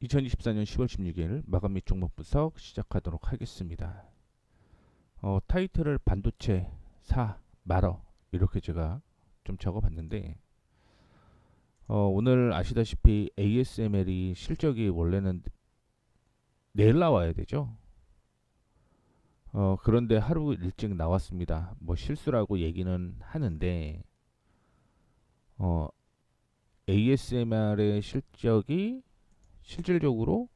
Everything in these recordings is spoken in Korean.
2024년 10월 16일 마감 및 종목 분석 시작하도록 하겠습니다. 타이틀을 반도체 사 말어 이렇게 제가 좀 적어봤는데 오늘 아시다시피 ASML이 실적이 원래는 내일 나와야 되죠. 그런데 하루 일찍 나왔습니다. 뭐 실수라고 얘기는 하는데 ASML의 실적이 실질적으로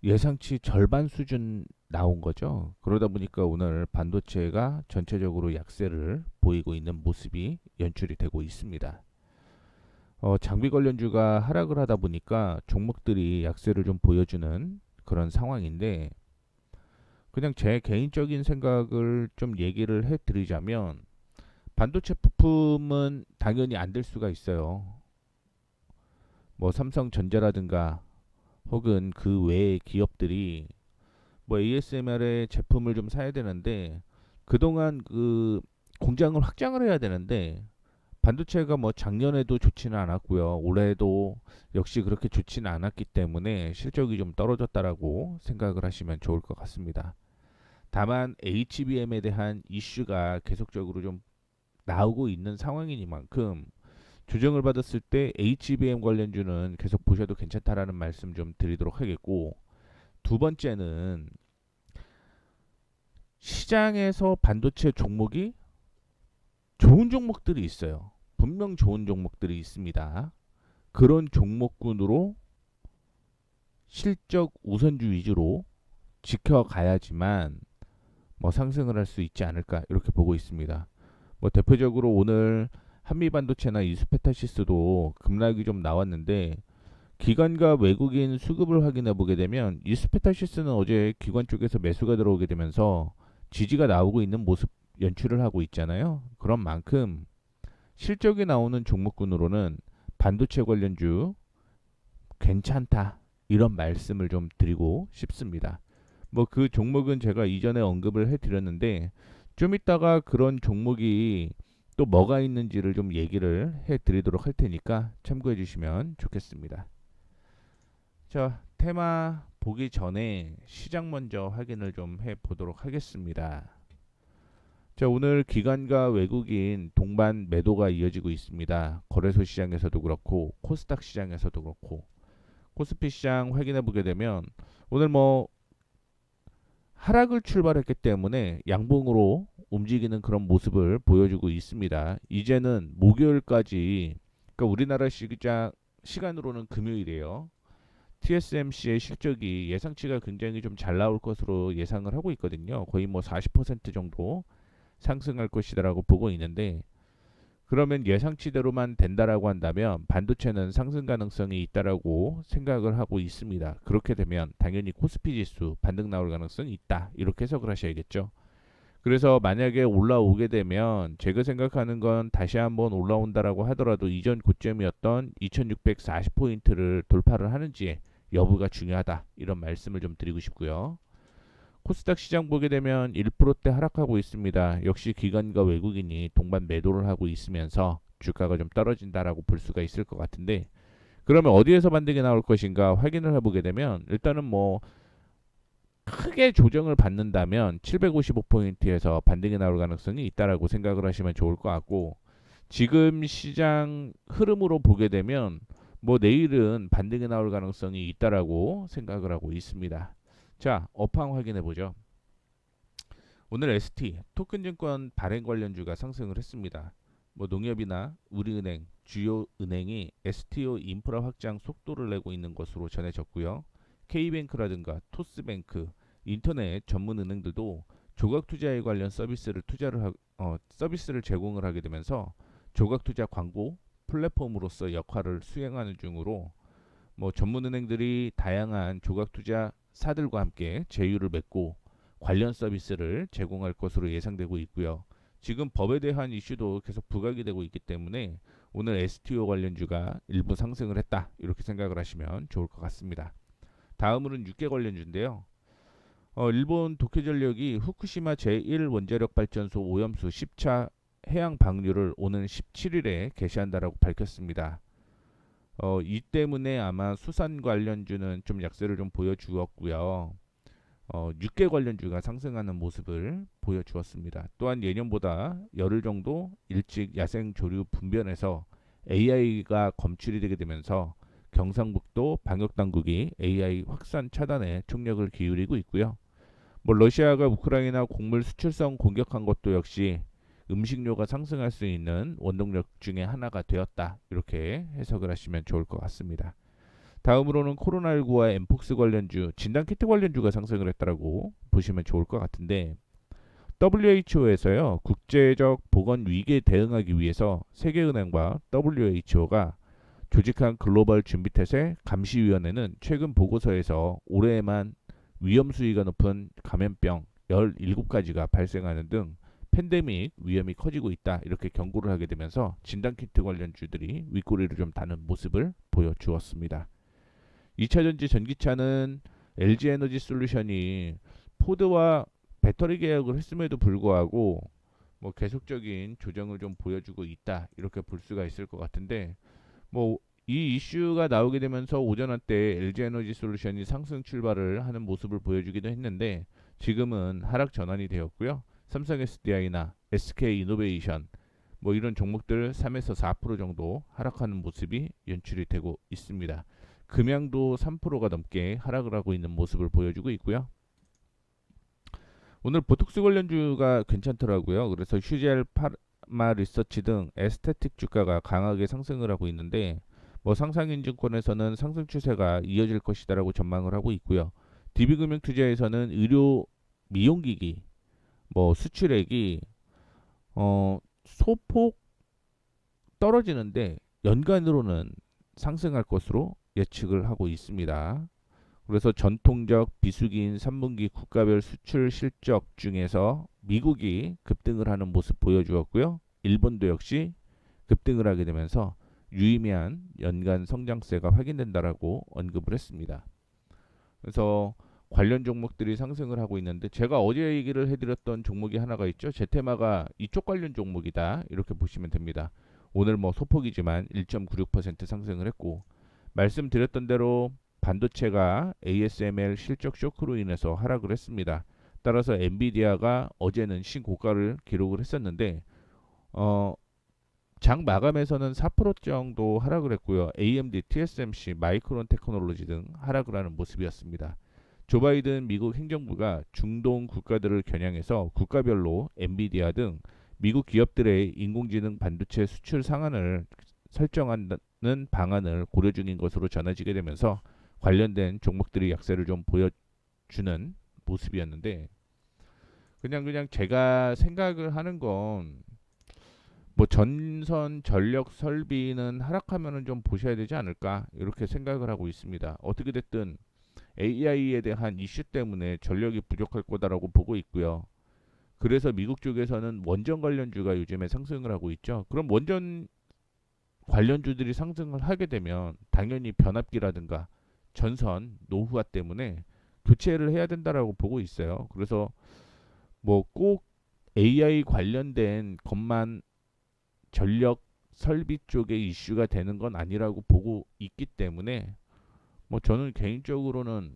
예상치 절반 수준 나온 거죠. 그러다 보니까 오늘 반도체가 전체적으로 약세를 보이고 있는 모습이 연출이 되고 있습니다. 장비 관련주가 하락을 하다 보니까 종목들이 약세를 좀 보여주는 그런 상황인데, 그냥 제 개인적인 생각을 좀 얘기를 해드리자면 반도체 부품은 당연히 안 될 수가 있어요. 뭐 삼성전자라든가 혹은 그 외의 기업들이 뭐 ASMR의 제품을 좀 사야 되는데, 그동안 그 공장을 확장을 해야 되는데 반도체가 뭐 작년에도 좋지는 않았고요. 올해도 역시 그렇게 좋지는 않았기 때문에 실적이 좀 떨어졌다라고 생각을 하시면 좋을 것 같습니다. 다만 HBM에 대한 이슈가 계속적으로 좀 나오고 있는 상황이니만큼 조정을 받았을 때 HBM 관련주는 계속 보셔도 괜찮다라는 말씀 좀 드리도록 하겠고, 두 번째는 시장에서 반도체 종목이 좋은 종목들이 있어요. 분명 좋은 종목들이 있습니다. 그런 종목군으로 실적 우선주 위주로 지켜가야지만 뭐 상승을 할 수 있지 않을까 이렇게 보고 있습니다. 뭐 대표적으로 오늘 한미반도체나 이스페타시스도 급락이 좀 나왔는데, 기관과 외국인 수급을 확인해 보게 되면 이스페타시스는 어제 기관 쪽에서 매수가 들어오게 되면서 지지가 나오고 있는 모습 연출을 하고 있잖아요. 그런 만큼 실적이 나오는 종목군으로는 반도체 관련주 괜찮다 이런 말씀을 좀 드리고 싶습니다. 뭐 그 종목은 제가 이전에 언급을 해드렸는데, 좀 이따가 그런 종목이 또 뭐가 있는지를 좀 얘기를 해드리도록 할 테니까 참고해 주시면 좋겠습니다. 자, 테마 보기 전에 시장 먼저 확인을 좀 해보도록 하겠습니다. 자, 오늘 기관과 외국인 동반 매도가 이어지고 있습니다. 거래소 시장에서도 그렇고 코스닥 시장에서도 그렇고, 코스피 시장 확인해 보게 되면 오늘 뭐 하락을 출발했기 때문에 양봉으로 움직이는 그런 모습을 보여주고 있습니다. 이제는 목요일까지, 그러니까 우리나라 시간으로는 금요일이에요. TSMC의 실적이 예상치가 굉장히 좀 잘 나올 것으로 예상을 하고 있거든요. 거의 뭐 40% 정도 상승할 것이다라고 보고 있는데, 그러면 예상치대로만 된다라고 한다면 반도체는 상승 가능성이 있다라고 생각을 하고 있습니다. 그렇게 되면 당연히 코스피 지수 반등 나올 가능성이 있다 이렇게 해석을 하셔야겠죠. 그래서 만약에 올라오게 되면 제가 생각하는 건 다시 한번 올라온다라고 하더라도 이전 고점이었던 2640포인트를 돌파를 하는지 여부가 중요하다 이런 말씀을 좀 드리고 싶고요. 코스닥 시장 보게 되면 1%대 하락하고 있습니다. 역시 기관과 외국인이 동반 매도를 하고 있으면서 주가가 좀 떨어진다라고 볼 수가 있을 것 같은데, 그러면 어디에서 반등이 나올 것인가 확인을 해보게 되면 일단은 뭐 크게 조정을 받는다면 755포인트에서 반등이 나올 가능성이 있다라고 생각을 하시면 좋을 것 같고, 지금 시장 흐름으로 보게 되면 뭐 내일은 반등이 나올 가능성이 있다라고 생각을 하고 있습니다. 자, 업황 확인해 보죠. 오늘 ST 토큰증권 발행 관련주가 상승을 했습니다. 뭐 농협이나 우리은행, 주요 은행이 STO 인프라 확장 속도를 내고 있는 것으로 전해졌고요. K뱅크라든가 토스뱅크, 인터넷 전문 은행들도 조각 투자에 관련 서비스를 제공을 하게 되면서 조각 투자 광고 플랫폼으로서 역할을 수행하는 중으로, 뭐 전문은행들이 다양한 조각 투자사들과 함께 제휴를 맺고 관련 서비스를 제공할 것으로 예상되고 있고요. 지금 법에 대한 이슈도 계속 부각이 되고 있기 때문에 오늘 STO 관련주가 일부 상승을 했다 이렇게 생각을 하시면 좋을 것 같습니다. 다음으로는 육계 관련주인데요. 일본 도쿄전력이 후쿠시마 제1원자력발전소 오염수 10차 해양 방류를 오는 17일에 개시한다라고 밝혔습니다. 이 때문에 아마 수산 관련주는 좀 약세를 좀 보여주었고요. 육계 관련주가 상승하는 모습을 보여주었습니다. 또한 예년보다 열흘 정도 일찍 야생 조류 분변에서 AI가 검출이 되게 되면서 경상북도 방역 당국이 AI 확산 차단에 총력을 기울이고 있고요. 뭐 러시아가 우크라이나 곡물 수출성 공격한 것도 역시 음식료가 상승할 수 있는 원동력 중에 하나가 되었다. 이렇게 해석을 하시면 좋을 것 같습니다. 다음으로는 코로나19와 엠폭스 관련주, 진단키트 관련주가 상승을 했다라고 보시면 좋을 것 같은데 WHO에서요 국제적 보건 위기에 대응하기 위해서 세계은행과 WHO가 조직한 글로벌 준비태세 감시위원회는 최근 보고서에서 올해에만 위험 수위가 높은 감염병 17가지가 발생하는 등 팬데믹 위험이 커지고 있다 이렇게 경고를 하게 되면서 진단키트 관련주들이 윗꼬리를 좀 다는 모습을 보여주었습니다. 2차전지 전기차는 LG에너지 솔루션이 포드와 배터리 계약을 했음에도 불구하고 뭐 계속적인 조정을 좀 보여주고 있다 이렇게 볼 수가 있을 것 같은데 뭐 이 이슈가 나오게 되면서 오전 한때 LG에너지 솔루션이 상승 출발을 하는 모습을 보여주기도 했는데 지금은 하락 전환이 되었고요. 삼성 SDI나 SK 이노베이션 뭐 이런 종목들 3에서 4% 정도 하락하는 모습이 연출이 되고 있습니다. 금양도 3%가 넘게 하락을 하고 있는 모습을 보여주고 있고요. 오늘 보톡스 관련주가 괜찮더라고요. 그래서 휴젤 파마 리서치 등 에스테틱 주가가 강하게 상승을 하고 있는데 뭐 상상인증권에서는 상승 추세가 이어질 것이다라고 전망을 하고 있고요. DB금융투자에서는 의료 미용기기 뭐 수출액이 소폭 떨어지는데 연간으로는 상승할 것으로 예측을 하고 있습니다. 그래서 전통적 비수기인 3분기 국가별 수출 실적 중에서 미국이 급등을 하는 모습 보여주었고요. 일본도 역시 급등을 하게 되면서 유의미한 연간 성장세가 확인된다라고 언급을 했습니다. 그래서 관련 종목들이 상승을 하고 있는데 제가 어제 얘기를 해드렸던 종목이 하나가 있죠. 제테마가 이쪽 관련 종목이다 이렇게 보시면 됩니다. 오늘 뭐 소폭이지만 1.96% 상승을 했고 말씀드렸던 대로 반도체가 ASML 실적 쇼크로 인해서 하락을 했습니다. 따라서 엔비디아가 어제는 신고가를 기록을 했었는데 장 마감에서는 4% 정도 하락을 했고요. AMD, TSMC, 마이크론 테크놀로지 등 하락을 하는 모습이었습니다. 조 바이든 미국 행정부가 중동 국가들을 겨냥해서 국가별로 엔비디아 등 미국 기업들의 인공지능 반도체 수출 상한을 설정하는 방안을 고려 중인 것으로 전해지게 되면서 관련된 종목들이 약세를 좀 보여주는 모습이었는데 그냥 제가 생각을 하는 건 뭐 전선 전력 설비는 하락하면은 좀 보셔야 되지 않을까 이렇게 생각을 하고 있습니다. 어떻게 됐든 AI에 대한 이슈 때문에 전력이 부족할 거다라고 보고 있고요. 그래서 미국 쪽에서는 원전 관련주가 요즘에 상승을 하고 있죠. 그럼 원전 관련주들이 상승을 하게 되면 당연히 변압기라든가 전선 노후화 때문에 교체를 해야 된다라고 보고 있어요. 그래서 뭐 꼭 AI 관련된 것만 전력 설비 쪽에 이슈가 되는 건 아니라고 보고 있기 때문에 뭐 저는 개인적으로는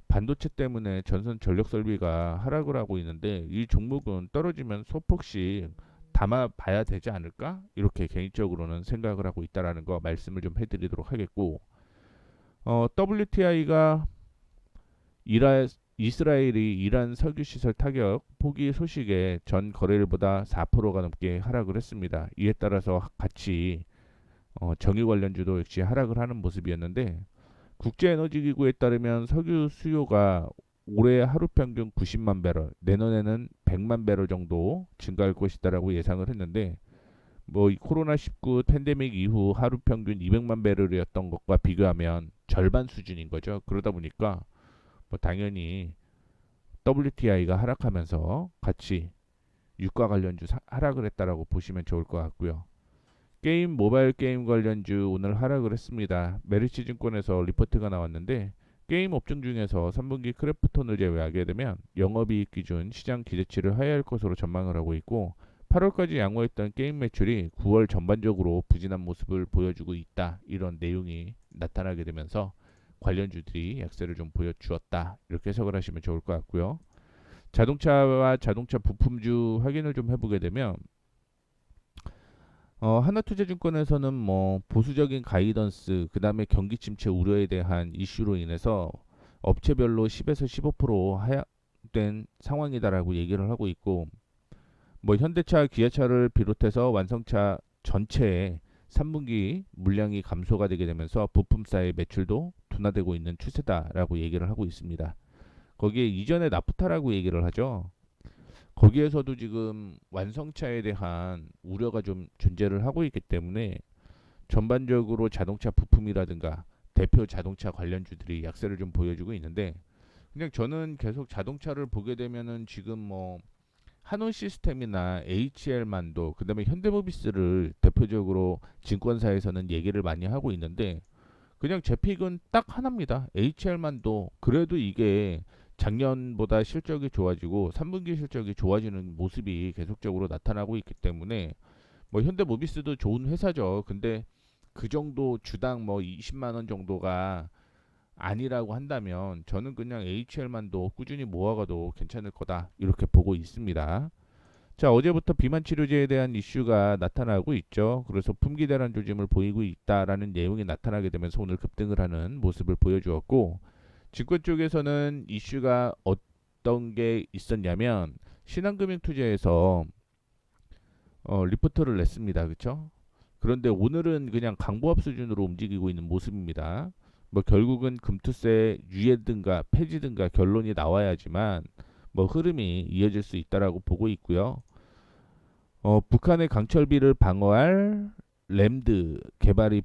반도체 때문에 전선 전력 설비가 하락을 하고 있는데 이 종목은 떨어지면 소폭씩 담아 봐야 되지 않을까? 이렇게 개인적으로는 생각을 하고 있다라는 거 말씀을 좀 해드리도록 하겠고 WTI가 이스라엘이 이란 석유 시설 타격 포기 소식에 전 거래일보다 4%가 넘게 하락을 했습니다. 이에 따라서 같이 정유 관련주도 역시 하락을 하는 모습이었는데 국제에너지기구에 따르면 석유 수요가 올해 하루 평균 90만 배럴, 내년에는 100만 배럴 정도 증가할 것이다라고 예상을 했는데 뭐 이 코로나19 팬데믹 이후 하루 평균 200만 배럴이었던 것과 비교하면 절반 수준인 거죠. 그러다 보니까 뭐 당연히 WTI가 하락하면서 같이 유가 관련주 하락을 했다라고 보시면 좋을 것 같고요. 게임 모바일 게임 관련주 오늘 하락을 했습니다. 메리츠증권에서 리포트가 나왔는데 게임 업종 중에서 3분기 크래프톤을 제외하게 되면 영업이익 기준 시장 기대치를 하회할 것으로 전망을 하고 있고 8월까지 양호했던 게임 매출이 9월 전반적으로 부진한 모습을 보여주고 있다. 이런 내용이 나타나게 되면서 관련주들이 약세를 좀 보여주었다. 이렇게 해석을 하시면 좋을 것 같고요. 자동차와 자동차 부품주 확인을 좀 해보게 되면 하나투자증권에서는 뭐 보수적인 가이던스, 그 다음에 경기 침체 우려에 대한 이슈로 인해서 업체별로 10에서 15% 하락된 상황이다라고 얘기를 하고 있고, 뭐 현대차, 기아차를 비롯해서 완성차 전체의 3분기 물량이 감소가 되게 되면서 부품사의 매출도 둔화되고 있는 추세다라고 얘기를 하고 있습니다. 거기에 이전에 나프타라고 얘기를 하죠. 거기에서도 지금 완성차에 대한 우려가 좀 존재를 하고 있기 때문에 전반적으로 자동차 부품이라든가 대표 자동차 관련주들이 약세를 좀 보여주고 있는데, 그냥 저는 계속 자동차를 보게 되면은 지금 뭐 한온 시스템이나 HL만도, 그다음에 현대모비스를 대표적으로 증권사에서는 얘기를 많이 하고 있는데, 그냥 제 픽은 딱 하나입니다. HL만도 그래도 이게 작년보다 실적이 좋아지고 3분기 실적이 좋아지는 모습이 계속적으로 나타나고 있기 때문에, 뭐 현대모비스도 좋은 회사죠. 근데 그 정도 주당 뭐 20만 원 정도가 아니라고 한다면 저는 그냥 HL만도 꾸준히 모아가도 괜찮을 거다 이렇게 보고 있습니다. 자, 어제부터 비만 치료제에 대한 이슈가 나타나고 있죠. 그래서 품귀 대란 조짐을 보이고 있다라는 내용이 나타나게 되면서 오늘 급등을 하는 모습을 보여주었고, 증권 쪽에서는 이슈가 어떤 게 있었냐면 신한금융투자에서 리포트를 냈습니다. 그렇죠? 그런데 오늘은 그냥 강보합 수준으로 움직이고 있는 모습입니다. 뭐 결국은 금투세 유예든가 폐지든가 결론이 나와야지만 뭐 흐름이 이어질 수 있다라고 보고 있고요. 북한의 강철비를 방어할 램드 개발이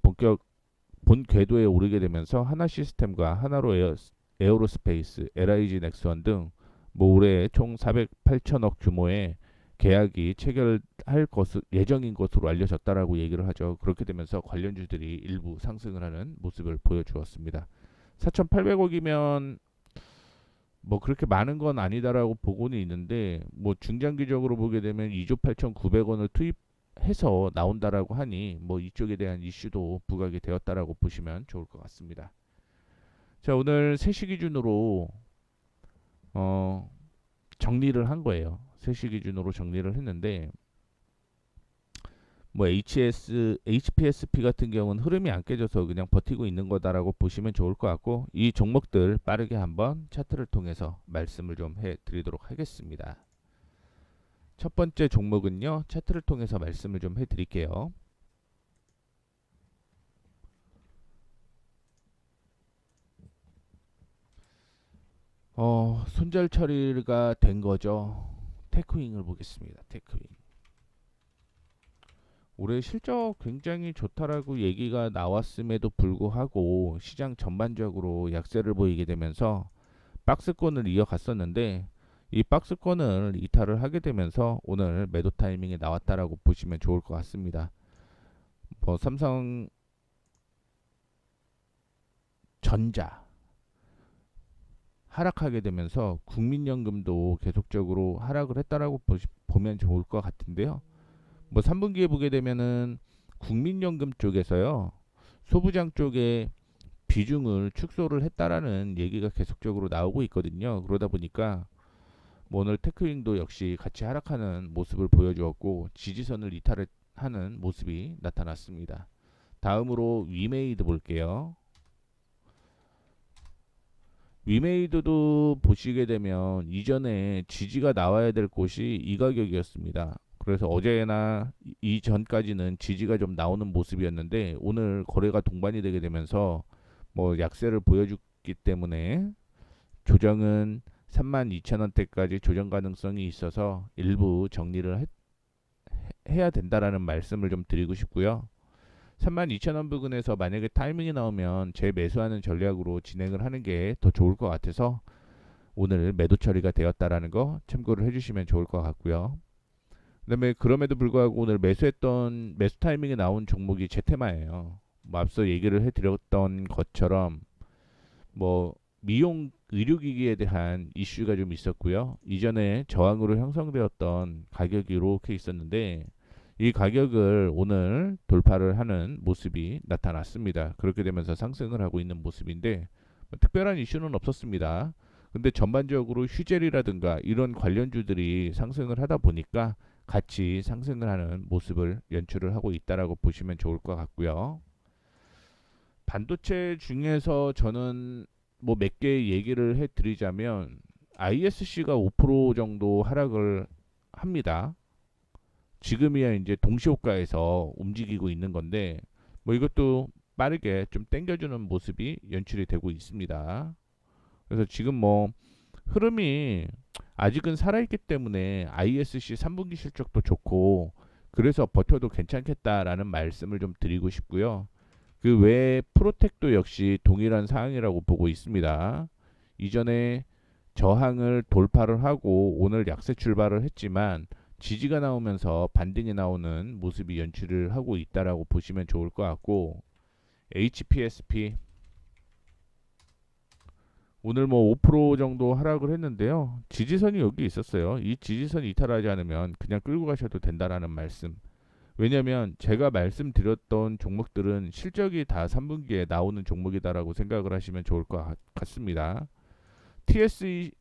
본 궤도에 오르게 되면서 하나 시스템과 하나로 에어로스페이스, LIG 넥스원 등 뭐 올해 총 408천억 규모의 계약이 체결할 것을 예정인 것으로 알려졌다라고 얘기를 하죠. 그렇게 되면서 관련주들이 일부 상승을 하는 모습을 보여주었습니다. 4,800억이면 뭐 그렇게 많은 건 아니다라고 보고는 있는데, 뭐 중장기적으로 보게 되면 2조 8,900원을 투입해서 나온다라고 하니 뭐 이쪽에 대한 이슈도 부각이 되었다라고 보시면 좋을 것 같습니다. 자, 오늘 3시 기준으로 어, 정리를 한 거예요. 3시 기준으로 정리를 했는데, 뭐 HPSP 같은 경우는 흐름이 안 깨져서 그냥 버티고 있는 거다라고 보시면 좋을 것 같고, 이 종목들 빠르게 한번 차트를 통해서 말씀을 좀 해드리도록 하겠습니다. 첫 번째 종목은요, 차트를 통해서 말씀을 좀 해드릴게요. 손절 처리가 된 거죠. 테크윙을 보겠습니다. 테크윙. 올해 실적 굉장히 좋다라고 얘기가 나왔음에도 불구하고 시장 전반적으로 약세를 보이게 되면서 박스권을 이어갔었는데, 이 박스권을 이탈을 하게 되면서 오늘 매도 타이밍에 나왔다라고 보시면 좋을 것 같습니다. 뭐 삼성전자 하락하게 되면서 국민연금도 계속적으로 하락을 했다라고 보면 좋을 것 같은데요. 뭐 3분기에 보게 되면은 국민연금 쪽에서요, 소부장 쪽에 비중을 축소를 했다라는 얘기가 계속적으로 나오고 있거든요. 그러다 보니까 뭐 오늘 테크윙도 역시 같이 하락하는 모습을 보여주었고 지지선을 이탈하는 모습이 나타났습니다. 다음으로 위메이드 볼게요. 위메이드도 보시게 되면 이전에 지지가 나와야 될 곳이 이 가격이었습니다. 그래서 어제나 이전까지는 지지가 좀 나오는 모습이었는데, 오늘 거래가 동반이 되게 되면서 뭐 약세를 보여줬기 때문에 조정은 32,000원대까지 조정 가능성이 있어서 일부 정리를 해야 된다라는 말씀을 좀 드리고 싶고요. 32,000원 부근에서 만약에 타이밍이 나오면 재매수하는 전략으로 진행을 하는 게 더 좋을 것 같아서 오늘 매도 처리가 되었다라는 거 참고를 해주시면 좋을 것 같고요. 그다음에 그럼에도 불구하고 오늘 매수했던 매수 타이밍에 나온 종목이 제테마예요. 뭐 앞서 얘기를 해드렸던 것처럼 뭐 미용 의료기기에 대한 이슈가 좀 있었고요. 이전에 저항으로 형성되었던 가격이 이렇게 있었는데 이 가격을 오늘 돌파를 하는 모습이 나타났습니다. 그렇게 되면서 상승을 하고 있는 모습인데 뭐 특별한 이슈는 없었습니다. 근데 전반적으로 휴젤이라든가 이런 관련주들이 상승을 하다 보니까 같이 상승을 하는 모습을 연출을 하고 있다라고 보시면 좋을 것 같고요. 반도체 중에서 저는 뭐 몇 개 얘기를 해드리자면 ISC가 5% 정도 하락을 합니다. 지금이야 이제 동시호가에서 움직이고 있는 건데 뭐 이것도 빠르게 좀 당겨주는 모습이 연출이 되고 있습니다. 그래서 지금 뭐 흐름이 아직은 살아있기 때문에 ISC 3분기 실적도 좋고 그래서 버텨도 괜찮겠다라는 말씀을 좀 드리고 싶고요. 그 외에 프로텍도 역시 동일한 사항이라고 보고 있습니다. 이전에 저항을 돌파를 하고 오늘 약세 출발을 했지만 지지가 나오면서 반등이 나오는 모습이 연출을 하고 있다라고 보시면 좋을 것 같고 HPSP 오늘 뭐 5% 정도 하락을 했는데요. 지지선이 여기 있었어요. 이 지지선 이탈하지 않으면 그냥 끌고 가셔도 된다라는 말씀. 왜냐면 제가 말씀드렸던 종목들은 실적이 다 3분기에 나오는 종목이다라고 생각을 하시면 좋을 것 같습니다. TSE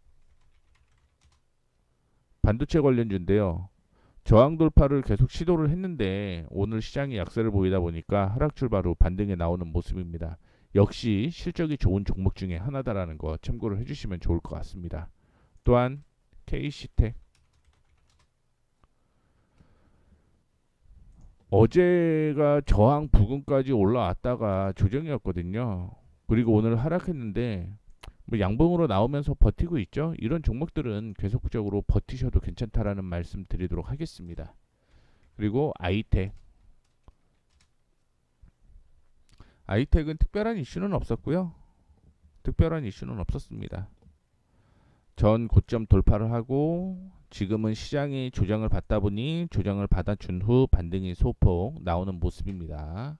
반도체 관련주인데요. 저항 돌파를 계속 시도를 했는데 오늘 시장이 약세를 보이다 보니까 하락 출발 후 반등에 나오는 모습입니다. 역시 실적이 좋은 종목 중에 하나다라는 거 참고를 해주시면 좋을 것 같습니다. 또한 KC텍 어제가 저항 부근까지 올라왔다가 조정이었거든요. 그리고 오늘 하락했는데 뭐 양봉으로 나오면서 버티고 있죠. 이런 종목들은 계속적으로 버티셔도 괜찮다라는 말씀 드리도록 하겠습니다. 그리고 아이텍은 특별한 이슈는 없었고요. 특별한 이슈는 없었습니다. 전 고점 돌파를 하고 지금은 시장이 조정을 받다 보니 조정을 받아준 후 반등이 소폭 나오는 모습입니다.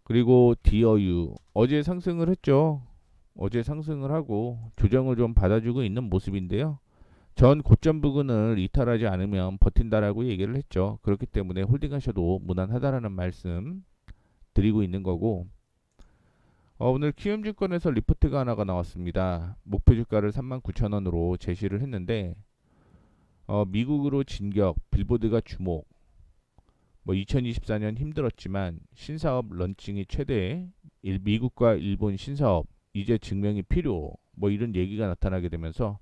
그리고 디어유 어제 상승을 했죠. 어제 상승을 하고 조정을 좀 받아주고 있는 모습인데요. 전 고점 부근을 이탈하지 않으면 버틴다라고 얘기를 했죠. 그렇기 때문에 홀딩하셔도 무난하다라는 말씀 드리고 있는 거고 오늘 키움증권에서 리포트가 하나가 나왔습니다. 목표 주가를 39,000원으로 제시를 했는데 미국으로 진격, 빌보드가 주목. 뭐 2024년 힘들었지만 신사업 런칭이 최대, 미국과 일본 신사업 이제 증명이 필요. 뭐 이런 얘기가 나타나게 되면서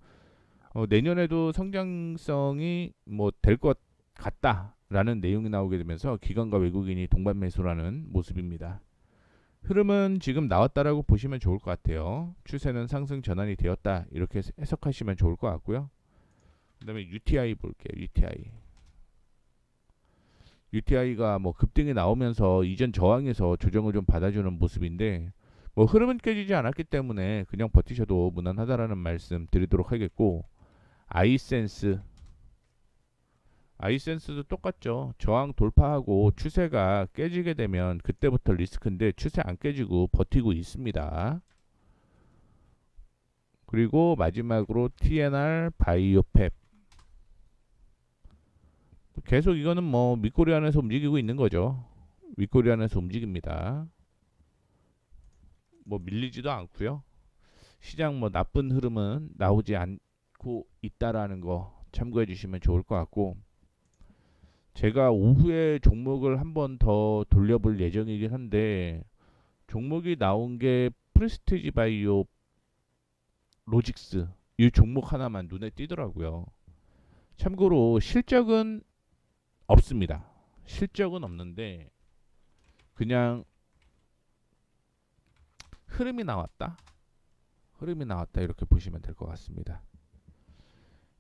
내년에도 성장성이 뭐 될 것 같다라는 내용이 나오게 되면서 기관과 외국인이 동반 매수라는 모습입니다. 흐름은 지금 나왔다라고 보시면 좋을 것 같아요. 추세는 상승 전환이 되었다 이렇게 해석하시면 좋을 것 같고요. 그다음에 UTI 볼게요. UTI가 뭐 급등이 나오면서 이전 저항에서 조정을 좀 받아주는 모습인데 뭐 흐름은 깨지지 않았기 때문에 그냥 버티셔도 무난하다라는 말씀 드리도록 하겠고 아이센스도 똑같죠. 저항 돌파하고 추세가 깨지게 되면 그때부터 리스크인데 추세 안 깨지고 버티고 있습니다. 그리고 마지막으로 TNR 바이오펩 계속 이거는 뭐 윗꼬리 안에서 움직이고 있는 거죠. 윗꼬리 안에서 움직입니다. 뭐 밀리지도 않고요. 시장 뭐 나쁜 흐름은 나오지 않고 있다라는 거 참고해 주시면 좋을 것 같고 제가 오후에 종목을 한번 더 돌려볼 예정이긴 한데 종목이 나온 게 프레스티지 바이오 로직스 이 종목 하나만 눈에 띄더라고요. 참고로 실적은 없습니다. 실적은 없는데 그냥 흐름이 나왔다. 흐름이 나왔다 이렇게 보시면 될 것 같습니다.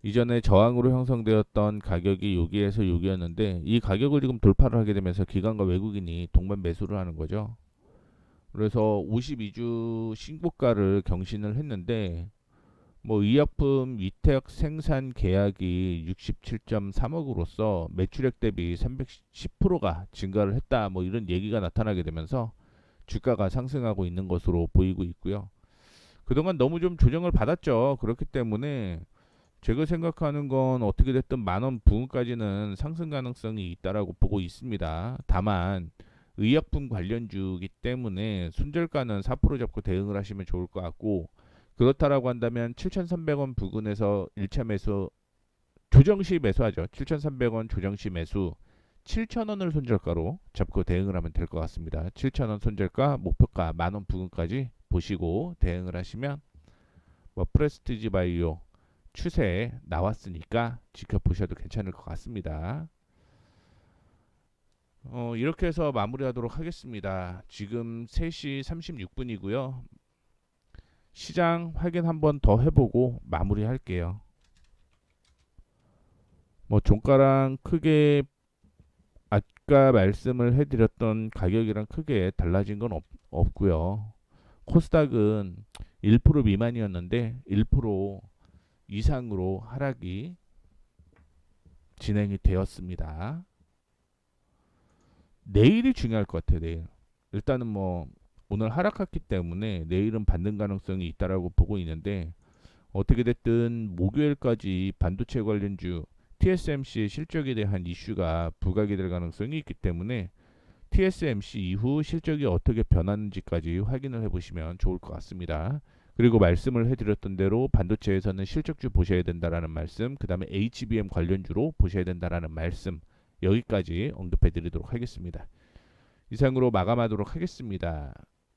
이전에 저항으로 형성되었던 가격이 여기에서 여기였는데 이 가격을 지금 돌파를 하게 되면서 기관과 외국인이 동반 매수를 하는 거죠. 그래서 52주 신고가를 경신을 했는데 뭐 의약품 위탁 생산 계약이 67.3억으로서 매출액 대비 310%가 증가를 했다. 뭐 이런 얘기가 나타나게 되면서 주가가 상승하고 있는 것으로 보이고 있고요. 그동안 너무 좀 조정을 받았죠. 그렇기 때문에 제가 생각하는 건 어떻게 됐든 만원 부근까지는 상승 가능성이 있다라고 보고 있습니다. 다만 의약품 관련주이기 때문에 손절가는 4% 잡고 대응을 하시면 좋을 것 같고, 그렇다라고 한다면 7,300원 부근에서 1차 매수, 조정시 매수하죠. 7,300원 조정시 매수, 7,000원을 손절가로 잡고 대응을 하면 될 것 같습니다. 7,000원 손절가, 목표가 만원 부근까지 보시고 대응을 하시면 뭐 프레스티지 바이오 추세 나왔으니까 지켜보셔도 괜찮을 것 같습니다. 이렇게 해서 마무리하도록 하겠습니다. 지금 3시 36분이고요. 시장 확인 한번 더 해보고 마무리할게요. 뭐 종가랑 크게 아까 말씀을 해드렸던 가격이랑 크게 달라진 건 없고요. 코스닥은 1% 미만이었는데 1% 이상으로 하락이 진행이 되었습니다. 내일이 중요할 것 같아요. 내일. 일단은 뭐 오늘 하락했기 때문에 내일은 반등 가능성이 있다라고 보고 있는데, 어떻게 됐든 목요일까지 반도체 관련주 TSMC의 실적에 대한 이슈가 부각이 될 가능성이 있기 때문에 TSMC 이후 실적이 어떻게 변하는지까지 확인을 해보시면 좋을 것 같습니다. 그리고 말씀을 해드렸던 대로 반도체에서는 실적주 보셔야 된다라는 말씀, 그 다음에 HBM 관련주로 보셔야 된다라는 말씀, 여기까지 언급해드리도록 하겠습니다. 이상으로 마감하도록 하겠습니다.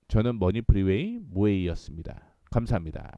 저는 머니프리웨이 모에이였습니다. 감사합니다.